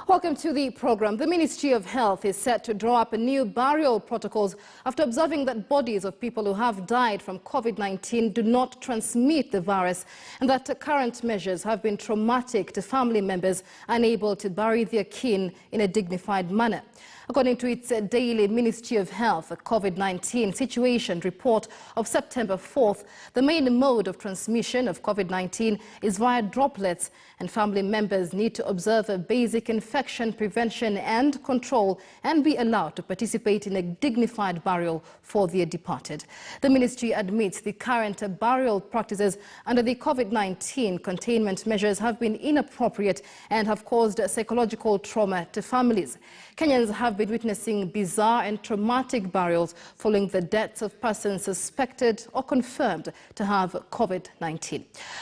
Welcome to the program. The Ministry of Health is set to draw up new burial protocols after observing that bodies of people who have died from COVID-19 do not transmit the virus, and that current measures have been traumatic to family members unable to bury their kin in a dignified manner. According to its daily Ministry of Health COVID-19 situation report of September 4th, the main mode of transmission of COVID-19 is via droplets, and family members need to observe a basic infection prevention and control and be allowed to participate in a dignified burial for their departed. The ministry admits the current burial practices under the COVID-19 containment measures have been inappropriate and have caused psychological trauma to families. Kenyans have been witnessing bizarre and traumatic burials following the deaths of persons suspected or confirmed to have COVID-19. Well,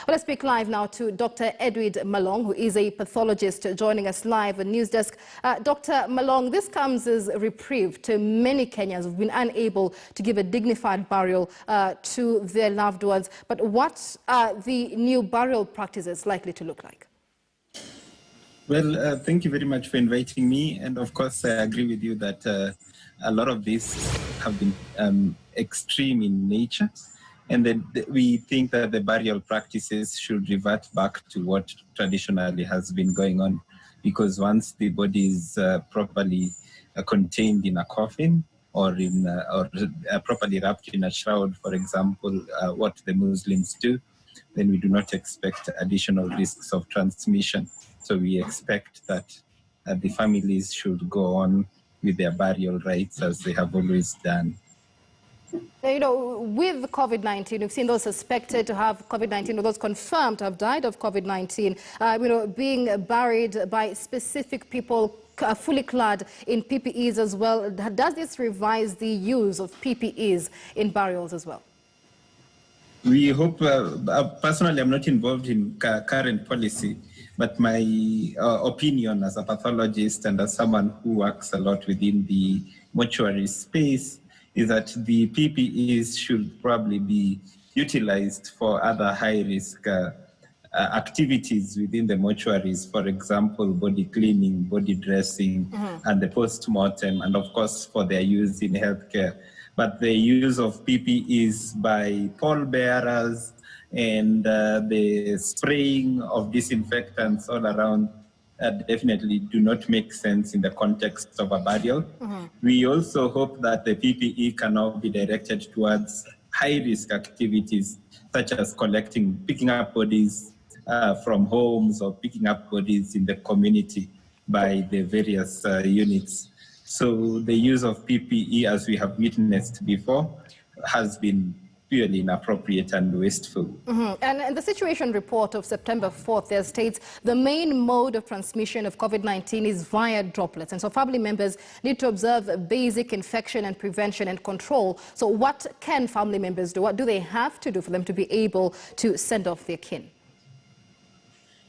let's speak live now to Dr. Edward Malong, who is a pathologist, joining us live on News Desk. Dr. Malong, this comes as a reprieve to many Kenyans who have been unable to give a dignified burial to their loved ones. But what are the new burial practices likely to look like? Well, thank you very much for inviting me. And of course, I agree with you that a lot of these have been extreme in nature. And then we think that the burial practices should revert back to what traditionally has been going on. Because once the body is properly contained in a coffin or properly wrapped in a shroud, for example, what the Muslims do, then we do not expect additional risks of transmission. So we expect that the families should go on with their burial rites as they have always done. You know, with COVID-19, we've seen those suspected to have COVID-19 or those confirmed to have died of COVID-19, you know, being buried by specific people fully clad in PPEs as well. Does this revise the use of PPEs in burials as well? We hope, personally, I'm not involved in current policy, but my opinion as a pathologist and as someone who works a lot within the mortuary space is that the PPEs should probably be utilized for other high-risk activities within the mortuaries, for example, body cleaning, body dressing, and the post-mortem, and of course for their use in healthcare. But the use of PPEs by pallbearers and the spraying of disinfectants all around definitely do not make sense in the context of a burial. We also hope that the PPE can now be directed towards high-risk activities, such as picking up bodies from homes or picking up bodies in the community by the various units. So the use of PPE, as we have witnessed before, has been purely inappropriate and wasteful. And in the situation report of September 4th, there states the main mode of transmission of COVID-19 is via droplets. And so family members need to observe basic infection and prevention and control. So what can family members do? What do they have to do for them to be able to send off their kin?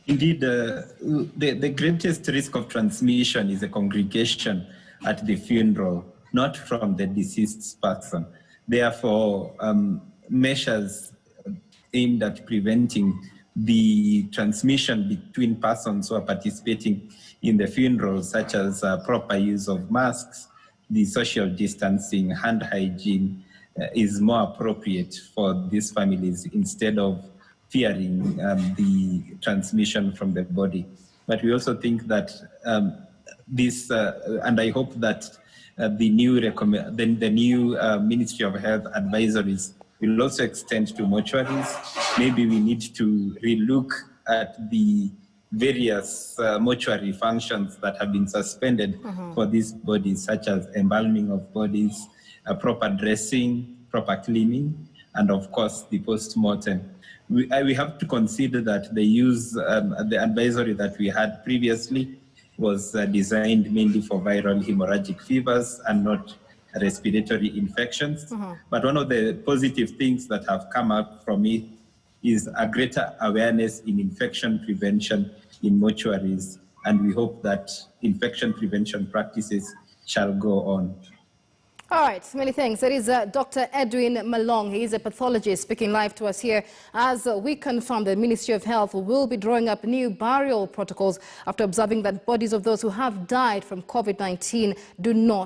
Indeed, the greatest risk of transmission is a congregation at the funeral, not from the deceased person. Therefore, measures aimed at preventing the transmission between persons who are participating in the funeral, such as proper use of masks, the social distancing, hand hygiene, is more appropriate for these families instead of fearing the transmission from the body. But we also think that and I hope that the new Ministry of Health advisories will also extend to mortuaries. Maybe we need to relook at the various mortuary functions that have been suspended for these bodies, such as embalming of bodies, proper dressing, proper cleaning, and of course the post-mortem. We have to consider that the advisory that we had previously was designed mainly for viral hemorrhagic fevers and not respiratory infections. But one of the positive things that have come up from it is a greater awareness in infection prevention in mortuaries, and we hope that infection prevention practices shall go on. All right, many thanks. That is Dr. Edwin Malong. He is a pathologist speaking live to us here as we confirm the Ministry of Health will be drawing up new burial protocols after observing that bodies of those who have died from COVID-19 do not